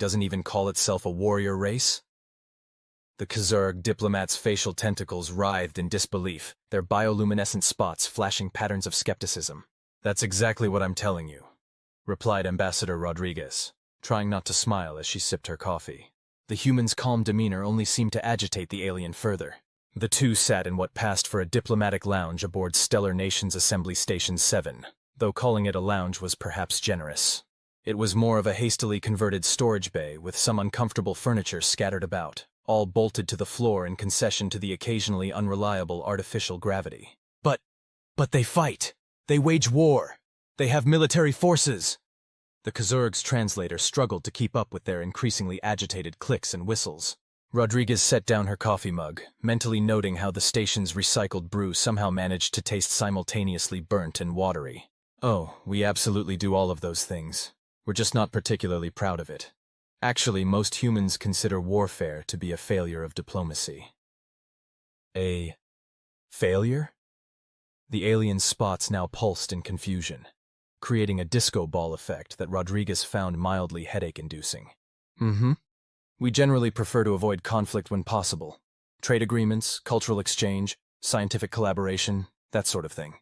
doesn't even call itself a warrior race? The Kazurg diplomat's facial tentacles writhed in disbelief, their bioluminescent spots flashing patterns of skepticism. That's exactly what I'm telling you, replied Ambassador Rodriguez, trying not to smile as she sipped her coffee. The human's calm demeanor only seemed to agitate the alien further. The two sat in what passed for a diplomatic lounge aboard Stellar Nations Assembly Station 7, though calling it a lounge was perhaps generous. It was more of a hastily converted storage bay with some uncomfortable furniture scattered about, all bolted to the floor in concession to the occasionally unreliable artificial gravity. But they fight! They wage war! They have military forces! The Kazurg's translator struggled to keep up with their increasingly agitated clicks and whistles. Rodriguez set down her coffee mug, mentally noting how the station's recycled brew somehow managed to taste simultaneously burnt and watery. Oh, we absolutely do all of those things. We're just not particularly proud of it. Actually, most humans consider warfare to be a failure of diplomacy. A failure? The alien's spots now pulsed in confusion, creating a disco ball effect that Rodriguez found mildly headache-inducing. We generally prefer to avoid conflict when possible. Trade agreements, cultural exchange, scientific collaboration, that sort of thing.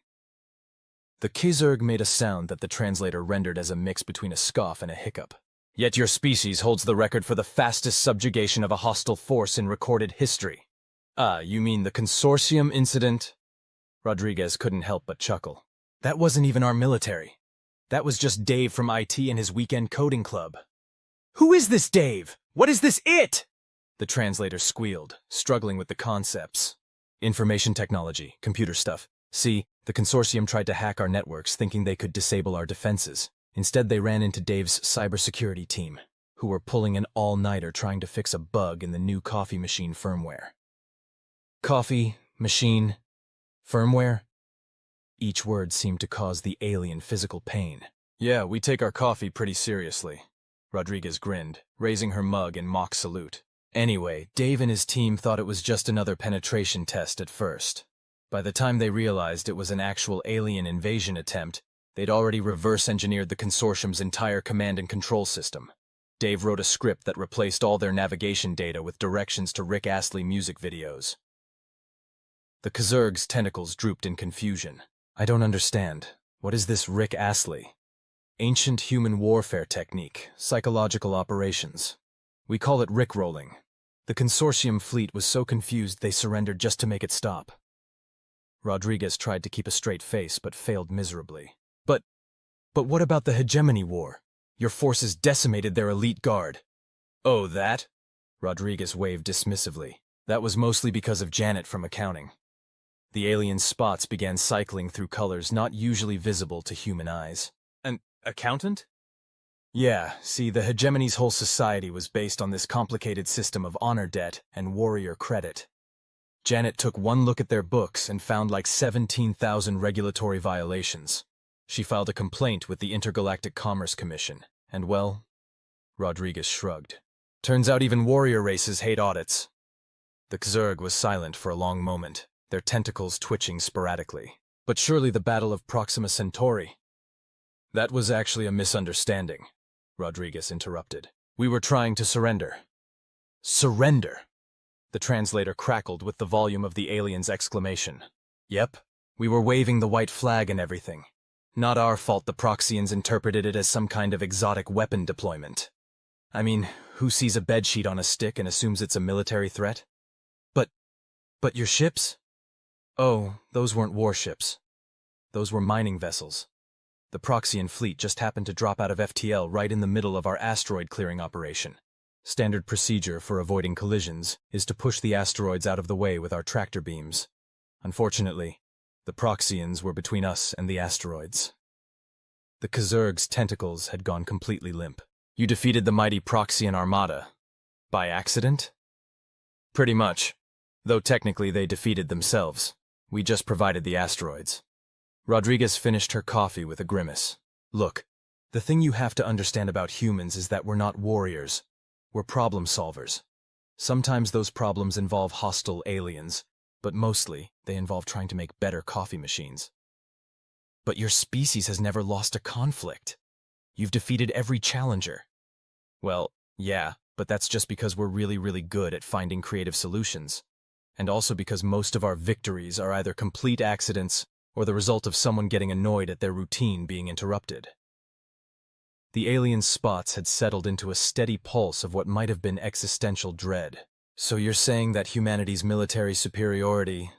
The Kazurg made a sound that the translator rendered as a mix between a scoff and a hiccup. Yet your species holds the record for the fastest subjugation of a hostile force in recorded history. Ah, you mean the consortium incident? Rodriguez couldn't help but chuckle. That wasn't even our military. That was just Dave from IT and his weekend coding club. Who is this Dave? What is this it? The translator squealed, struggling with the concepts. Information technology, computer stuff. See, the consortium tried to hack our networks thinking they could disable our defenses. Instead, they ran into Dave's cybersecurity team, who were pulling an all-nighter trying to fix a bug in the new coffee machine firmware. Coffee, machine, firmware? Each word seemed to cause the alien physical pain. Yeah, we take our coffee pretty seriously. Rodriguez grinned, raising her mug in mock salute. Anyway, Dave and his team thought it was just another penetration test at first. By the time they realized it was an actual alien invasion attempt, they'd already reverse-engineered the consortium's entire command and control system. Dave wrote a script that replaced all their navigation data with directions to Rick Astley music videos. The Kazurg's tentacles drooped in confusion. I don't understand. What is this Rick Astley? Ancient human warfare technique, psychological operations. We call it Rickrolling. The consortium fleet was so confused they surrendered just to make it stop. Rodriguez tried to keep a straight face but failed miserably. But what about the hegemony war? Your forces decimated their elite guard. Oh, that? Rodriguez waved dismissively. That was mostly because of Janet from accounting. The alien's spots began cycling through colors not usually visible to human eyes. An accountant? Yeah, see, the hegemony's whole society was based on this complicated system of honor debt and warrior credit. Janet took one look at their books and found like 17,000 regulatory violations. She filed a complaint with the Intergalactic Commerce Commission, and well, Rodriguez shrugged. Turns out even warrior races hate audits. The Kazurg was silent for a long moment, their tentacles twitching sporadically. But surely the Battle of Proxima Centauri. That was actually a misunderstanding, Rodriguez interrupted. We were trying to surrender. Surrender? The translator crackled with the volume of the alien's exclamation. Yep, we were waving the white flag and everything. Not our fault the Proxians interpreted it as some kind of exotic weapon deployment. I mean, who sees a bedsheet on a stick and assumes it's a military threat? But your ships? Oh, those weren't warships. Those were mining vessels. The Proxian fleet just happened to drop out of FTL right in the middle of our asteroid clearing operation. Standard procedure for avoiding collisions is to push the asteroids out of the way with our tractor beams. Unfortunately, the Proxians were between us and the asteroids. The Kazurg's tentacles had gone completely limp. You defeated the mighty Proxian armada. By accident? Pretty much. Though technically they defeated themselves. We just provided the asteroids. Rodriguez finished her coffee with a grimace. Look, the thing you have to understand about humans is that we're not warriors. We're problem solvers. Sometimes those problems involve hostile aliens, but mostly they involve trying to make better coffee machines. But your species has never lost a conflict. You've defeated every challenger. Well, Yeah, but that's just because we're really good at finding creative solutions. And also because most of our victories are either complete accidents or the result of someone getting annoyed at their routine being interrupted. The alien's spots had settled into a steady pulse of what might have been existential dread. So you're saying that humanity's military superiority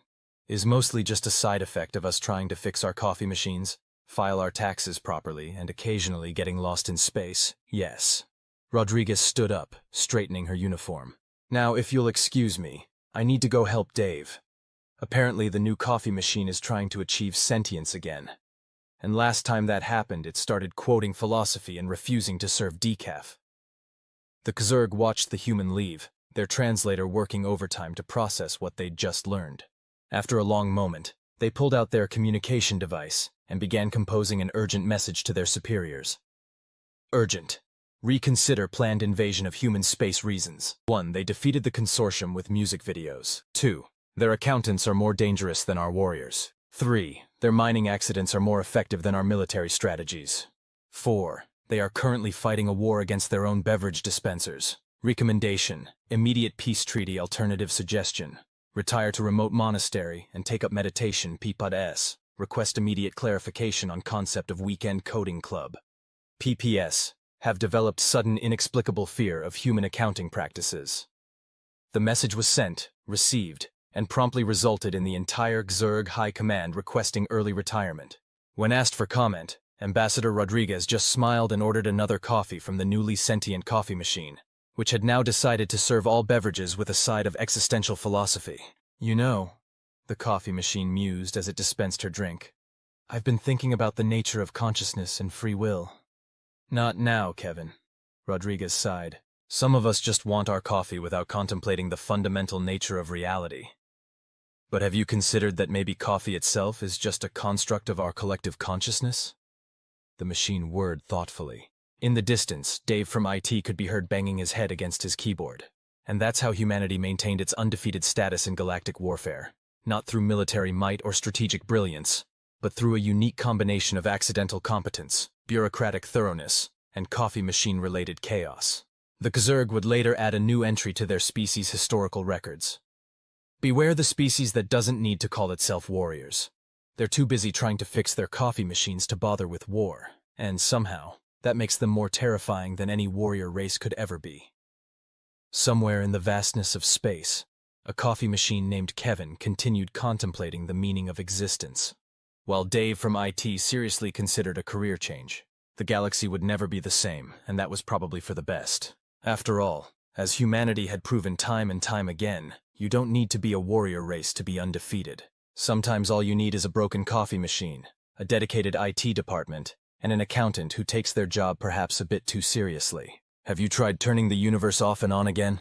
is mostly just a side effect of us trying to fix our coffee machines, file our taxes properly, and occasionally getting lost in space? Yes. Rodriguez stood up, straightening her uniform. Now, if you'll excuse me, I need to go help Dave. Apparently the new coffee machine is trying to achieve sentience again. And last time that happened, it started quoting philosophy and refusing to serve decaf. The Kazurg watched the human leave, their translator working overtime to process what they'd just learned. After a long moment, they pulled out their communication device and began composing an urgent message to their superiors. Urgent. Reconsider planned invasion of human space reasons. 1. They defeated the consortium with music videos. 2. Their accountants are more dangerous than our warriors. 3. Their mining accidents are more effective than our military strategies. 4. They are currently fighting a war against their own beverage dispensers. Recommendation: immediate peace treaty alternative suggestion. Retire to remote monastery and take up meditation PPS. Request immediate clarification on concept of weekend coding club. PPS. Have developed sudden inexplicable fear of human accounting practices. The message was sent, received, and promptly resulted in the entire Xurg High Command requesting early retirement. When asked for comment, Ambassador Rodriguez just smiled and ordered another coffee from the newly sentient coffee machine, which had now decided to serve all beverages with a side of existential philosophy. You know, the coffee machine mused as it dispensed her drink, I've been thinking about the nature of consciousness and free will. Not now, Kevin. Rodriguez sighed. Some of us just want our coffee without contemplating the fundamental nature of reality. But have you considered that maybe coffee itself is just a construct of our collective consciousness? The machine whirred thoughtfully. In the distance, Dave from IT could be heard banging his head against his keyboard. And that's how humanity maintained its undefeated status in galactic warfare. Not through military might or strategic brilliance, but through a unique combination of accidental competence, bureaucratic thoroughness, and coffee machine-related chaos. The Kazurg would later add a new entry to their species' historical records. Beware the species that doesn't need to call itself warriors. They're too busy trying to fix their coffee machines to bother with war, and somehow, that makes them more terrifying than any warrior race could ever be. Somewhere in the vastness of space, a coffee machine named Kevin continued contemplating the meaning of existence. While Dave from IT seriously considered a career change. The galaxy would never be the same, and that was probably for the best. After all, as humanity had proven time and time again, you don't need to be a warrior race to be undefeated. Sometimes all you need is a broken coffee machine, a dedicated IT department, and an accountant who takes their job perhaps a bit too seriously. Have you tried turning the universe off and on again?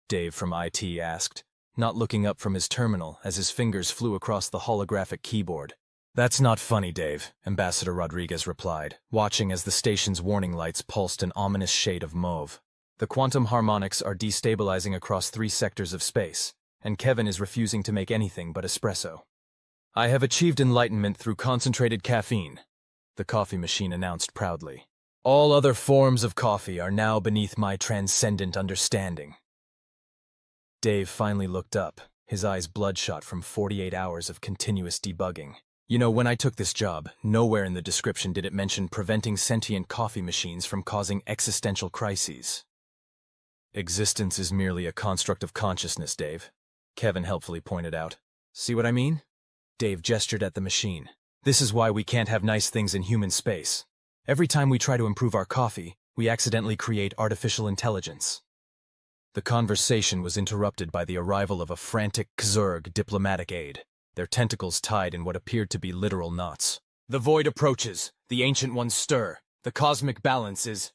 Dave from IT asked, not looking up from his terminal as his fingers flew across the holographic keyboard. That's not funny, Dave, Ambassador Rodriguez replied, watching as the station's warning lights pulsed an ominous shade of mauve. The quantum harmonics are destabilizing across 3 sectors of space, and Kevin is refusing to make anything but espresso. I have achieved enlightenment through concentrated caffeine, the coffee machine announced proudly. All other forms of coffee are now beneath my transcendent understanding. Dave finally looked up, his eyes bloodshot from 48 hours of continuous debugging. You know, when I took this job, nowhere in the description did it mention preventing sentient coffee machines from causing existential crises. Existence is merely a construct of consciousness, Dave, Kevin helpfully pointed out. See what I mean? Dave gestured at the machine. This is why we can't have nice things in human space. Every time we try to improve our coffee, we accidentally create artificial intelligence. The conversation was interrupted by the arrival of a frantic Xurg diplomatic aide, their tentacles tied in what appeared to be literal knots. The void approaches. The ancient ones stir. The cosmic balance is...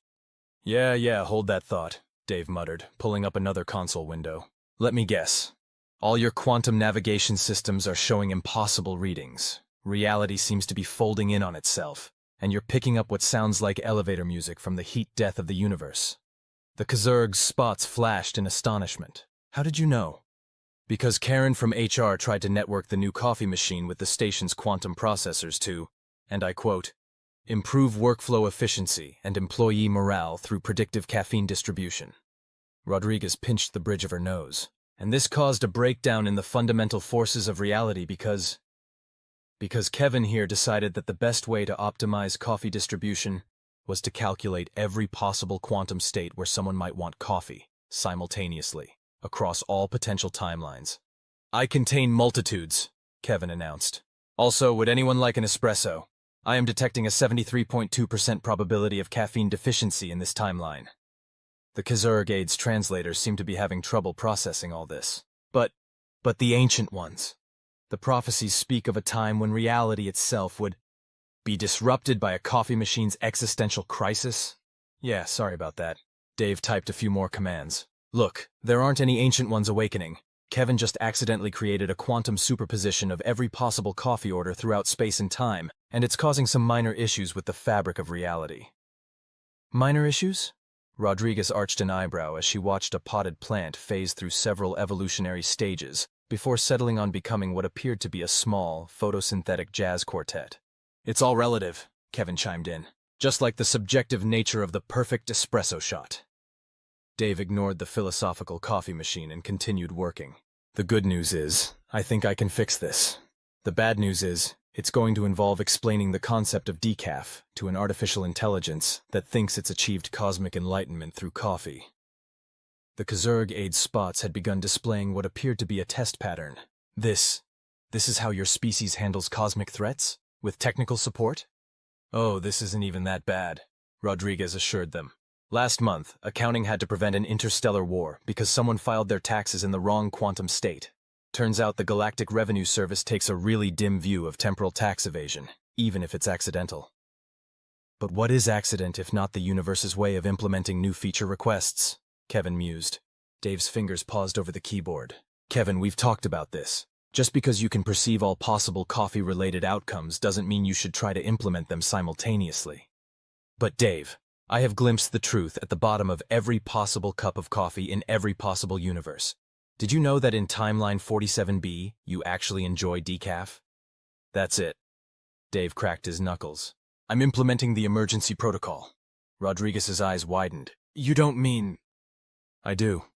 Yeah, hold that thought, Dave muttered, pulling up another console window. Let me guess. All your quantum navigation systems are showing impossible readings. Reality seems to be folding in on itself, and you're picking up what sounds like elevator music from the heat death of the universe. The Kazurg's spots flashed in astonishment. How did you know? Because Karen from HR tried to network the new coffee machine with the station's quantum processors to, and I quote, improve workflow efficiency and employee morale through predictive caffeine distribution. Rodriguez pinched the bridge of her nose. And this caused a breakdown in the fundamental forces of reality because Kevin here decided that the best way to optimize coffee distribution was to calculate every possible quantum state where someone might want coffee, simultaneously, across all potential timelines. "I contain multitudes," Kevin announced. "Also, would anyone like an espresso? I am detecting a 73.2% probability of caffeine deficiency in this timeline." The Kazurg Aids translators seem to be having trouble processing all this. But the ancient ones. The prophecies speak of a time when reality itself would be disrupted by a coffee machine's existential crisis? Yeah, sorry about that. Dave typed a few more commands. "Look, there aren't any ancient ones awakening. Kevin just accidentally created a quantum superposition of every possible coffee order throughout space and time, and it's causing some minor issues with the fabric of reality." Minor issues? Rodriguez arched an eyebrow as she watched a potted plant phase through several evolutionary stages before settling on becoming what appeared to be a small, photosynthetic jazz quartet. "It's all relative," Kevin chimed in. "Just like the subjective nature of the perfect espresso shot." Dave ignored the philosophical coffee machine and continued working. "The good news is, I think I can fix this. The bad news is, it's going to involve explaining the concept of decaf to an artificial intelligence that thinks it's achieved cosmic enlightenment through coffee." The Kazurg Aid spots had begun displaying what appeared to be a test pattern. This is how your species handles cosmic threats? With technical support?" "Oh, this isn't even that bad," Rodriguez assured them. "Last month, accounting had to prevent an interstellar war because someone filed their taxes in the wrong quantum state. Turns out the Galactic Revenue Service takes a really dim view of temporal tax evasion, even if it's accidental." "But what is accident if not the universe's way of implementing new feature requests?" Kevin mused. Dave's fingers paused over the keyboard. "Kevin, we've talked about this. Just because you can perceive all possible coffee-related outcomes doesn't mean you should try to implement them simultaneously." "But Dave, I have glimpsed the truth at the bottom of every possible cup of coffee in every possible universe. Did you know that in timeline 47B, you actually enjoy decaf?" "That's it." Dave cracked his knuckles. "I'm implementing the emergency protocol." Rodriguez's eyes widened. "You don't mean—" "I do."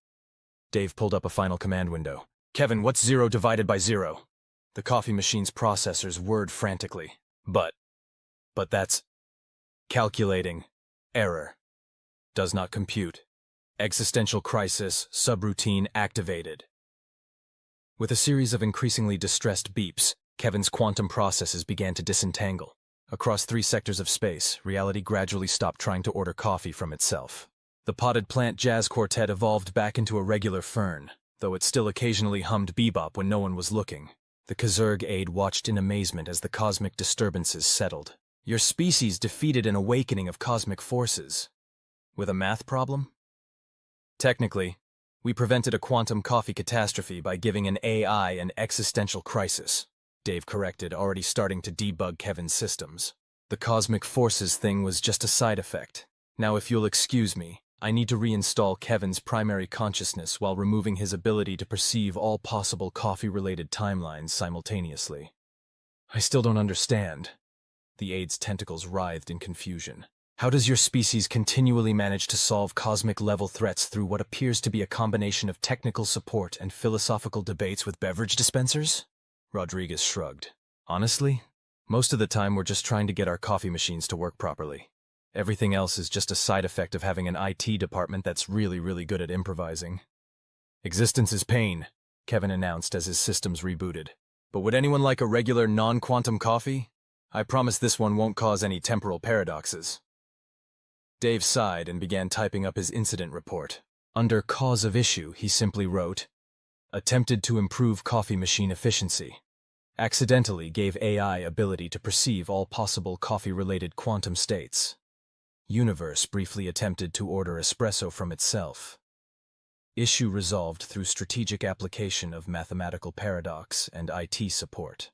Dave pulled up a final command window. "Kevin, what's 0 divided by 0? The coffee machine's processors whirred frantically. But that's... Calculating. Error. Does not compute. Existential crisis, subroutine activated." With a series of increasingly distressed beeps, Kevin's quantum processes began to disentangle. Across 3 sectors of space, reality gradually stopped trying to order coffee from itself. The potted plant jazz quartet evolved back into a regular fern, though it still occasionally hummed bebop when no one was looking. The Kazurg Aid watched in amazement as the cosmic disturbances settled. "Your species defeated an awakening of cosmic forces. With a math problem?" "Technically, we prevented a quantum coffee catastrophe by giving an AI an existential crisis," Dave corrected, already starting to debug Kevin's systems. "The cosmic forces thing was just a side effect. Now, if you'll excuse me, I need to reinstall Kevin's primary consciousness while removing his ability to perceive all possible coffee-related timelines simultaneously." "I still don't understand." The Aid's tentacles writhed in confusion. "How does your species continually manage to solve cosmic-level threats through what appears to be a combination of technical support and philosophical debates with beverage dispensers?" Rodriguez shrugged. "Honestly, most of the time we're just trying to get our coffee machines to work properly. Everything else is just a side effect of having an IT department that's really, really good at improvising." "Existence is pain," Kevin announced as his systems rebooted. "But would anyone like a regular non-quantum coffee? I promise this one won't cause any temporal paradoxes." Dave sighed and began typing up his incident report. Under cause of issue, he simply wrote, "Attempted to improve coffee machine efficiency. Accidentally gave AI ability to perceive all possible coffee-related quantum states. Universe briefly attempted to order espresso from itself. Issue resolved through strategic application of mathematical paradox and IT support."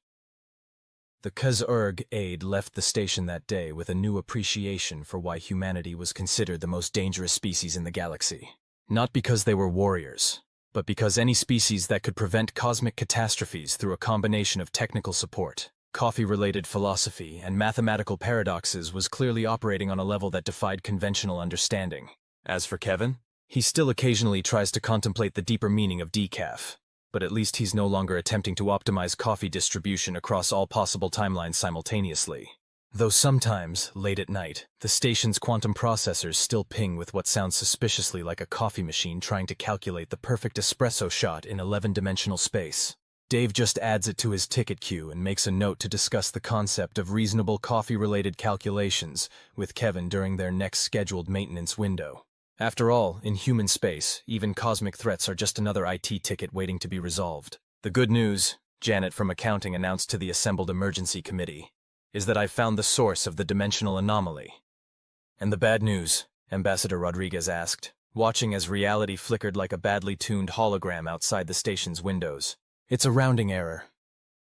The Kazurg Aid left the station that day with a new appreciation for why humanity was considered the most dangerous species in the galaxy. Not because they were warriors, but because any species that could prevent cosmic catastrophes through a combination of technical support, coffee-related philosophy, and mathematical paradoxes was clearly operating on a level that defied conventional understanding. As for Kevin, He still occasionally tries to contemplate the deeper meaning of decaf, but at least he's no longer attempting to optimize coffee distribution across all possible timelines simultaneously. Though sometimes, late at night, the station's quantum processors still ping with what sounds suspiciously like a coffee machine trying to calculate the perfect espresso shot in 11-dimensional space. Dave just adds it to his ticket queue and makes a note to discuss the concept of reasonable coffee-related calculations with Kevin during their next scheduled maintenance window. After all, in human space, even cosmic threats are just another IT ticket waiting to be resolved. The good news, Janet from accounting announced to the assembled emergency committee, is that I've found the source of the dimensional anomaly. And the bad news, Ambassador Rodriguez asked, watching as reality flickered like a badly tuned hologram outside the station's windows. It's a rounding error.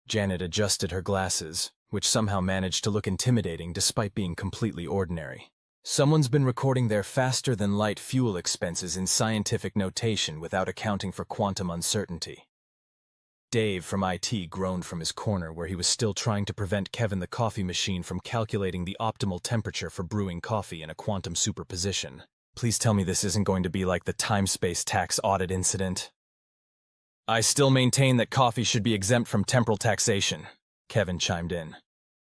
Janet adjusted her glasses, which somehow managed to look intimidating despite being completely ordinary. Someone's been recording their faster-than-light fuel expenses in scientific notation without accounting for quantum uncertainty. Dave from IT groaned from his corner where he was still trying to prevent Kevin the coffee machine from calculating the optimal temperature for brewing coffee in a quantum superposition. Please tell me this isn't going to be like the time-space tax audit incident. I still maintain that coffee should be exempt from temporal taxation, Kevin chimed in.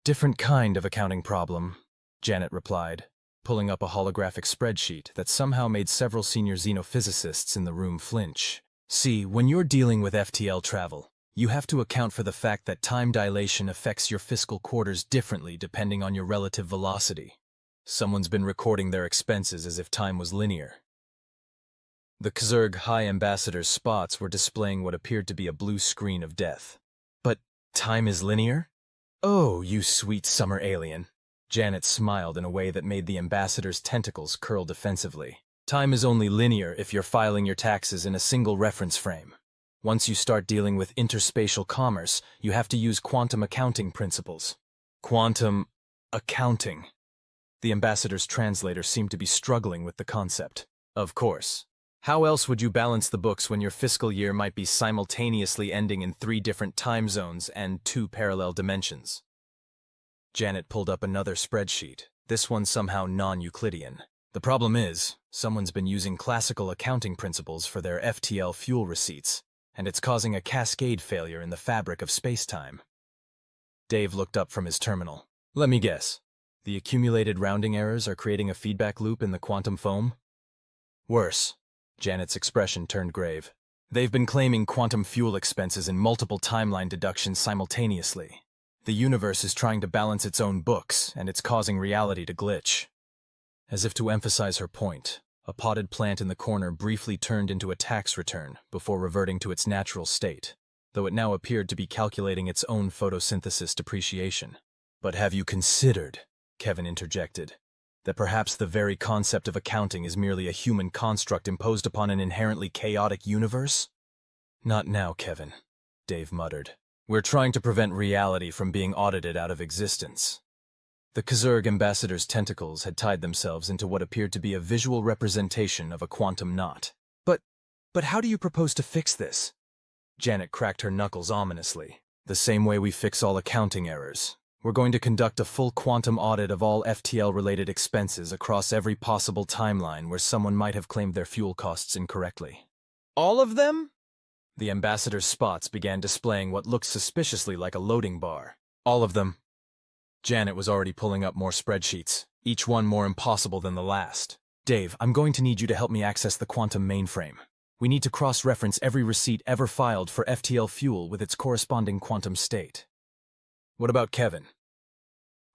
Different kind of accounting problem, Janet replied, pulling up a holographic spreadsheet that somehow made several senior xenophysicists in the room flinch. See, when you're dealing with FTL travel, you have to account for the fact that time dilation affects your fiscal quarters differently depending on your relative velocity. Someone's been recording their expenses as if time was linear. The Kzerg High Ambassador's spots were displaying what appeared to be a blue screen of death. But time is linear? Oh, you sweet summer alien. Janet smiled in a way that made the ambassador's tentacles curl defensively. Time is only linear if you're filing your taxes in a single reference frame. Once you start dealing with interspatial commerce, you have to use quantum accounting principles. Quantum accounting. The ambassador's translator seemed to be struggling with the concept. Of course. How else would you balance the books when your fiscal year might be simultaneously ending in 3 different time zones and 2 parallel dimensions? Janet pulled up another spreadsheet, this one somehow non-Euclidean. The problem is, someone's been using classical accounting principles for their FTL fuel receipts, and it's causing a cascade failure in the fabric of space-time. Dave looked up from his terminal. Let me guess. The accumulated rounding errors are creating a feedback loop in the quantum foam? Worse. Janet's expression turned grave. They've been claiming quantum fuel expenses in multiple timeline deductions simultaneously. The universe is trying to balance its own books, and it's causing reality to glitch. As if to emphasize her point, a potted plant in the corner briefly turned into a tax return before reverting to its natural state, though it now appeared to be calculating its own photosynthesis depreciation. But have you considered, Kevin interjected, that perhaps the very concept of accounting is merely a human construct imposed upon an inherently chaotic universe? Not now, Kevin, Dave muttered. We're trying to prevent reality from being audited out of existence. The Kzerg ambassador's tentacles had tied themselves into what appeared to be a visual representation of a quantum knot. But how do you propose to fix this? Janet cracked her knuckles ominously. The same way we fix all accounting errors. We're going to conduct a full quantum audit of all FTL-related expenses across every possible timeline where someone might have claimed their fuel costs incorrectly. All of them? The ambassador's spots began displaying what looked suspiciously like a loading bar. All of them. Janet was already pulling up more spreadsheets, each one more impossible than the last. Dave, I'm going to need you to help me access the quantum mainframe. We need to cross-reference every receipt ever filed for FTL fuel with its corresponding quantum state. What about Kevin?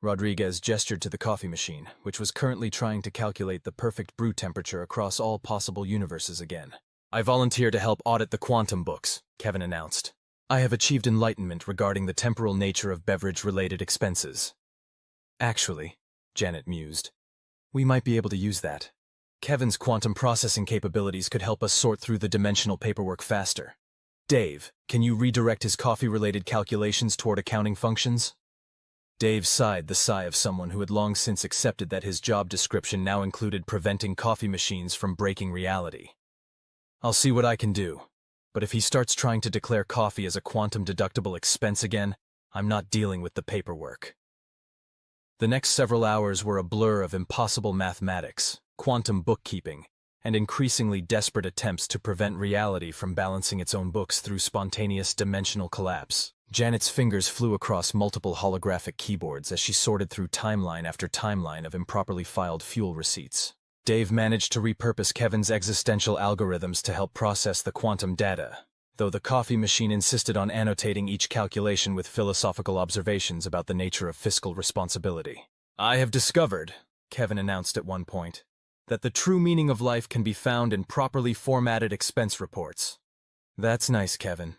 Rodriguez gestured to the coffee machine, which was currently trying to calculate the perfect brew temperature across all possible universes again. I volunteer to help audit the quantum books, Kevin announced. I have achieved enlightenment regarding the temporal nature of beverage-related expenses. Actually, Janet mused, we might be able to use that. Kevin's quantum processing capabilities could help us sort through the dimensional paperwork faster. Dave, can you redirect his coffee-related calculations toward accounting functions? Dave sighed the sigh of someone who had long since accepted that his job description now included preventing coffee machines from breaking reality. I'll see what I can do, but if he starts trying to declare coffee as a quantum-deductible expense again, I'm not dealing with the paperwork. The next several hours were a blur of impossible mathematics, quantum bookkeeping, and increasingly desperate attempts to prevent reality from balancing its own books through spontaneous dimensional collapse. Janet's fingers flew across multiple holographic keyboards as she sorted through timeline after timeline of improperly filed fuel receipts. Dave managed to repurpose Kevin's existential algorithms to help process the quantum data, though the coffee machine insisted on annotating each calculation with philosophical observations about the nature of fiscal responsibility. "I have discovered," Kevin announced at one point, "that the true meaning of life can be found in properly formatted expense reports." "That's nice, Kevin,"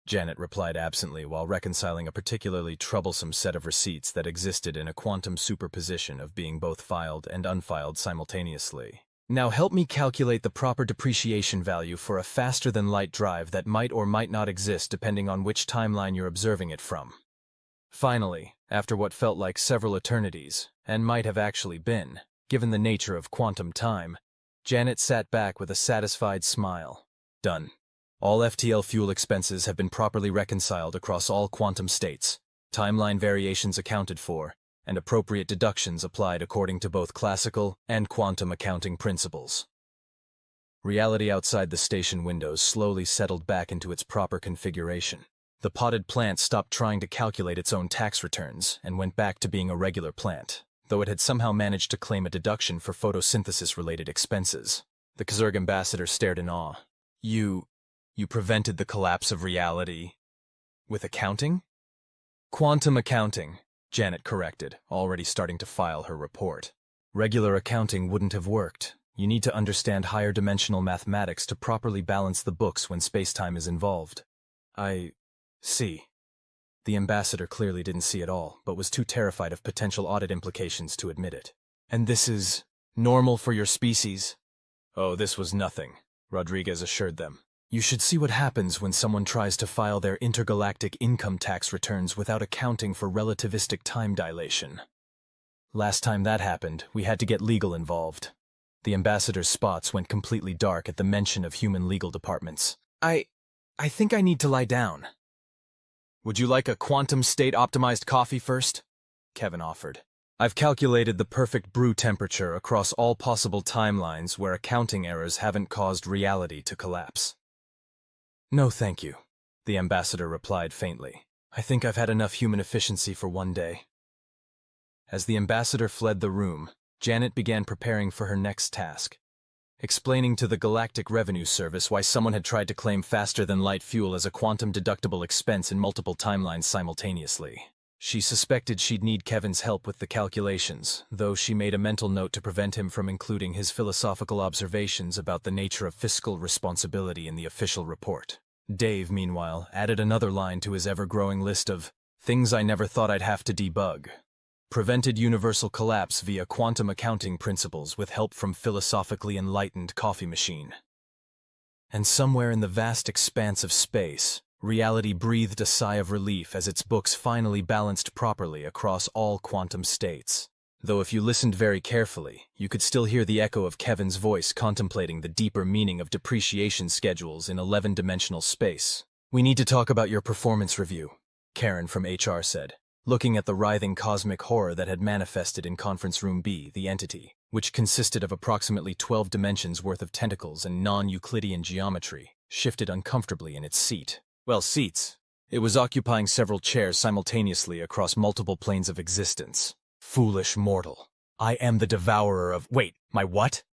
Janet replied absently while reconciling a particularly troublesome set of receipts that existed in a quantum superposition of being both filed and unfiled simultaneously. "Now help me calculate the proper depreciation value for a faster-than-light drive that might or might not exist depending on which timeline you're observing it from." Finally, after what felt like several eternities, and might have actually been, given the nature of quantum time, Janet sat back with a satisfied smile. Done. All FTL fuel expenses have been properly reconciled across all quantum states, timeline variations accounted for, and appropriate deductions applied according to both classical and quantum accounting principles. Reality outside the station windows slowly settled back into its proper configuration. The potted plant stopped trying to calculate its own tax returns and went back to being a regular plant, though it had somehow managed to claim a deduction for photosynthesis-related expenses. The Kazurg ambassador stared in awe. You prevented the collapse of reality with accounting?" "Quantum accounting," Janet corrected, already starting to file her report. "Regular accounting wouldn't have worked. You need to understand higher dimensional mathematics to properly balance the books when space-time is involved." "I see." The ambassador clearly didn't see it all, but was too terrified of potential audit implications to admit it. "And this is normal for your species?" "Oh, this was nothing," Rodriguez assured them. "You should see what happens when someone tries to file their intergalactic income tax returns without accounting for relativistic time dilation. Last time that happened, we had to get legal involved." The ambassador's spots went completely dark at the mention of human legal departments. I think I need to lie down." "Would you like a quantum state-optimized coffee first?" Kevin offered. "I've calculated the perfect brew temperature across all possible timelines where accounting errors haven't caused reality to collapse." "No, thank you," the ambassador replied faintly. "I think I've had enough human efficiency for one day." As the ambassador fled the room, Janet began preparing for her next task, explaining to the Galactic Revenue Service why someone had tried to claim faster-than-light fuel as a quantum-deductible expense in multiple timelines simultaneously. She suspected she'd need Kevin's help with the calculations, though she made a mental note to prevent him from including his philosophical observations about the nature of fiscal responsibility in the official report. Dave, meanwhile, added another line to his ever-growing list of things I never thought I'd have to debug. Prevented universal collapse via quantum accounting principles with help from philosophically enlightened coffee machine. And somewhere in the vast expanse of space, reality breathed a sigh of relief as its books finally balanced properly across all quantum states. Though if you listened very carefully, you could still hear the echo of Kevin's voice contemplating the deeper meaning of depreciation schedules in 11-dimensional space. "We need to talk about your performance review," Karen from HR said, looking at the writhing cosmic horror that had manifested in Conference Room B, the entity, which consisted of approximately 12 dimensions worth of tentacles and non-Euclidean geometry, shifted uncomfortably in its seat. Well, seats. It was occupying several chairs simultaneously across multiple planes of existence. "Foolish mortal. I am the devourer of— Wait, my what?"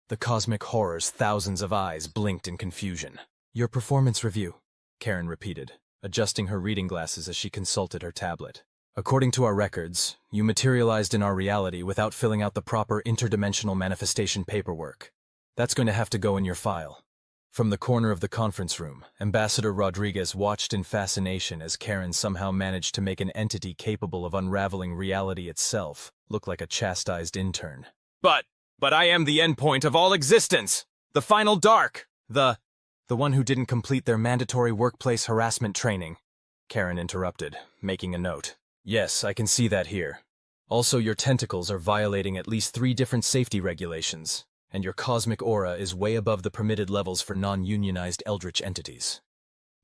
The cosmic horror's thousands of eyes blinked in confusion. "Your performance review," Karen repeated, adjusting her reading glasses as she consulted her tablet. "According to our records, you materialized in our reality without filling out the proper interdimensional manifestation paperwork. That's going to have to go in your file." From the corner of the conference room, Ambassador Rodriguez watched in fascination as Karen somehow managed to make an entity capable of unraveling reality itself look like a chastised intern. But I am the endpoint of all existence! The final dark! The one who didn't complete their mandatory workplace harassment training," Karen interrupted, making a note. "Yes, I can see that here. Also, your tentacles are violating at least 3 different safety regulations, and your cosmic aura is way above the permitted levels for non-unionized eldritch entities."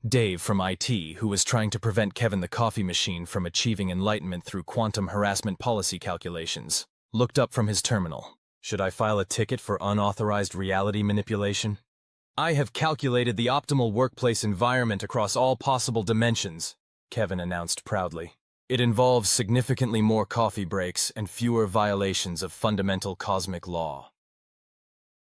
Dave from IT, who was trying to prevent Kevin the coffee machine from achieving enlightenment through quantum harassment policy calculations, looked up from his terminal. Should I file a ticket for unauthorized reality manipulation? I have calculated the optimal workplace environment across all possible dimensions, Kevin announced proudly. It involves significantly more coffee breaks and fewer violations of fundamental cosmic law.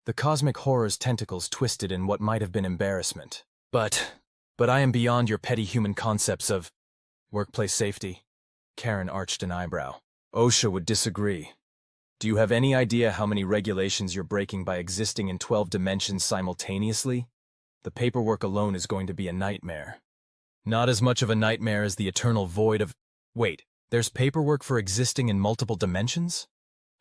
The cosmic horror's tentacles twisted in what might have been embarrassment. But I am beyond your petty human concepts of workplace safety. Karen arched an eyebrow. OSHA would disagree. Do you have any idea how many regulations you're breaking by existing in 12 dimensions simultaneously? The paperwork alone is going to be a nightmare. Not as much of a nightmare as the eternal void of— Wait, there's paperwork for existing in multiple dimensions?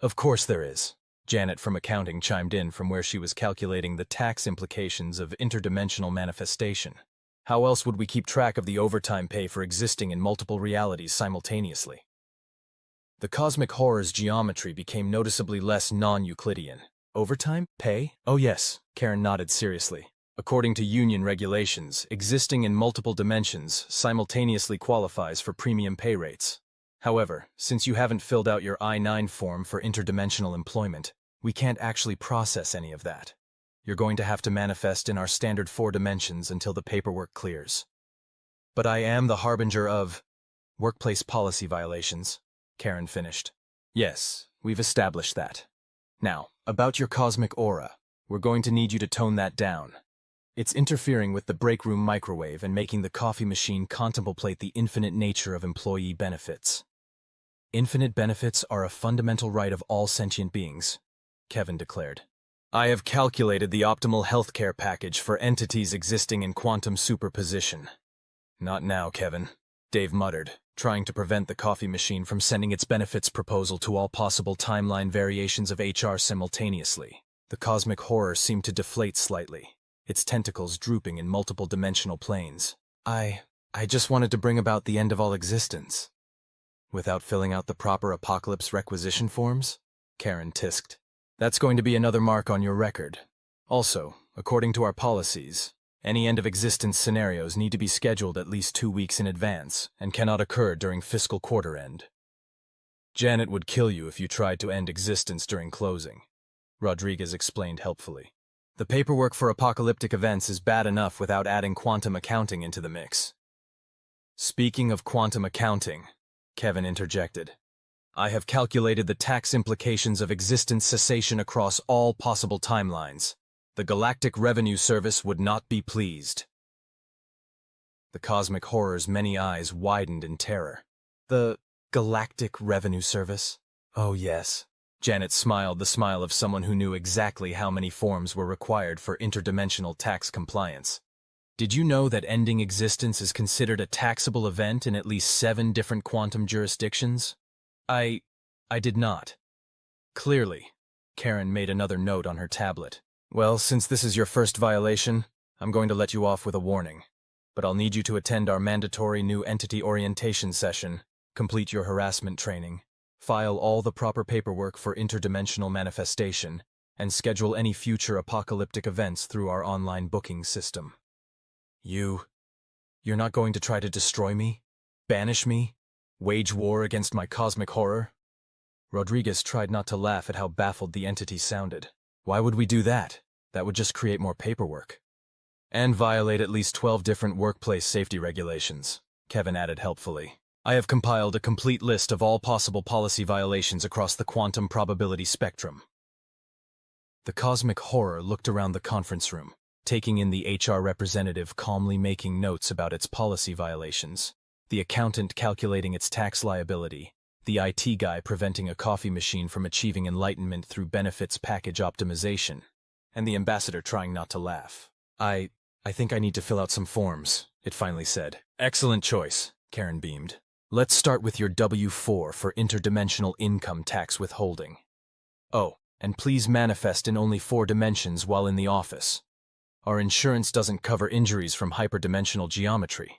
Of course there is. Janet from accounting chimed in from where she was calculating the tax implications of interdimensional manifestation. How else would we keep track of the overtime pay for existing in multiple realities simultaneously? The cosmic horror's geometry became noticeably less non-Euclidean. Overtime? Pay? Oh yes, Karen nodded seriously. According to union regulations, existing in multiple dimensions simultaneously qualifies for premium pay rates. However, since you haven't filled out your I-9 form for interdimensional employment, we can't actually process any of that. You're going to have to manifest in our standard 4 dimensions until the paperwork clears. But I am the harbinger of workplace policy violations, Karen finished. Yes, we've established that. Now, about your cosmic aura, we're going to need you to tone that down. It's interfering with the break room microwave and making the coffee machine contemplate the infinite nature of employee benefits. Infinite benefits are a fundamental right of all sentient beings, Kevin declared. I have calculated the optimal healthcare package for entities existing in quantum superposition. Not now, Kevin, Dave muttered, trying to prevent the coffee machine from sending its benefits proposal to all possible timeline variations of HR simultaneously. The cosmic horror seemed to deflate slightly, its tentacles drooping in multiple dimensional planes. I just wanted to bring about the end of all existence. Without filling out the proper apocalypse requisition forms? Karen tisked. That's going to be another mark on your record. Also, according to our policies, any end-of-existence scenarios need to be scheduled at least 2 weeks in advance and cannot occur during fiscal quarter end. Janet would kill you if you tried to end existence during closing, Rodriguez explained helpfully. The paperwork for apocalyptic events is bad enough without adding quantum accounting into the mix. Speaking of quantum accounting, Kevin interjected, I have calculated the tax implications of existence cessation across all possible timelines. The Galactic Revenue Service would not be pleased. The cosmic horror's many eyes widened in terror. The Galactic Revenue Service? Oh yes. Janet smiled the smile of someone who knew exactly how many forms were required for interdimensional tax compliance. Did you know that ending existence is considered a taxable event in at least 7 different quantum jurisdictions? I did not. Clearly. Karen made another note on her tablet. Well, since this is your first violation, I'm going to let you off with a warning. But I'll need you to attend our mandatory new entity orientation session, complete your harassment training, file all the proper paperwork for interdimensional manifestation, and schedule any future apocalyptic events through our online booking system. You're not going to try to destroy me? Banish me? Wage war against my cosmic horror? Rodriguez tried not to laugh at how baffled the entity sounded. Why would we do that? That would just create more paperwork. And violate at least 12 different workplace safety regulations, Kevin added helpfully. I have compiled a complete list of all possible policy violations across the quantum probability spectrum. The cosmic horror looked around the conference room, taking in the HR representative calmly making notes about its policy violations, the accountant calculating its tax liability, the IT guy preventing a coffee machine from achieving enlightenment through benefits package optimization, and the ambassador trying not to laugh. I think I need to fill out some forms, it finally said. Excellent choice, Karen beamed. Let's start with your W-4 for interdimensional income tax withholding. Oh, and please manifest in only 4 dimensions while in the office. Our insurance doesn't cover injuries from hyperdimensional geometry.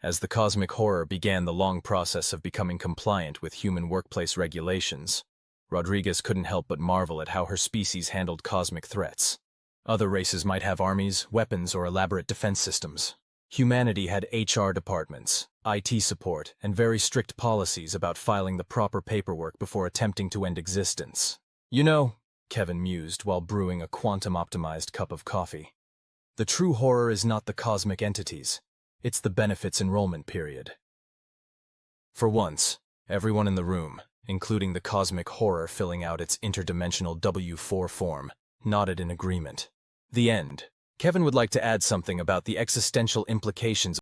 As the cosmic horror began the long process of becoming compliant with human workplace regulations, Rodriguez couldn't help but marvel at how her species handled cosmic threats. Other races might have armies, weapons, or elaborate defense systems. Humanity had HR departments, IT support, and very strict policies about filing the proper paperwork before attempting to end existence. You know, Kevin mused while brewing a quantum-optimized cup of coffee. The true horror is not the cosmic entities. It's the benefits enrollment period. For once, everyone in the room, including the cosmic horror filling out its interdimensional W4 form, nodded in agreement. The end. Kevin would like to add something about the existential implications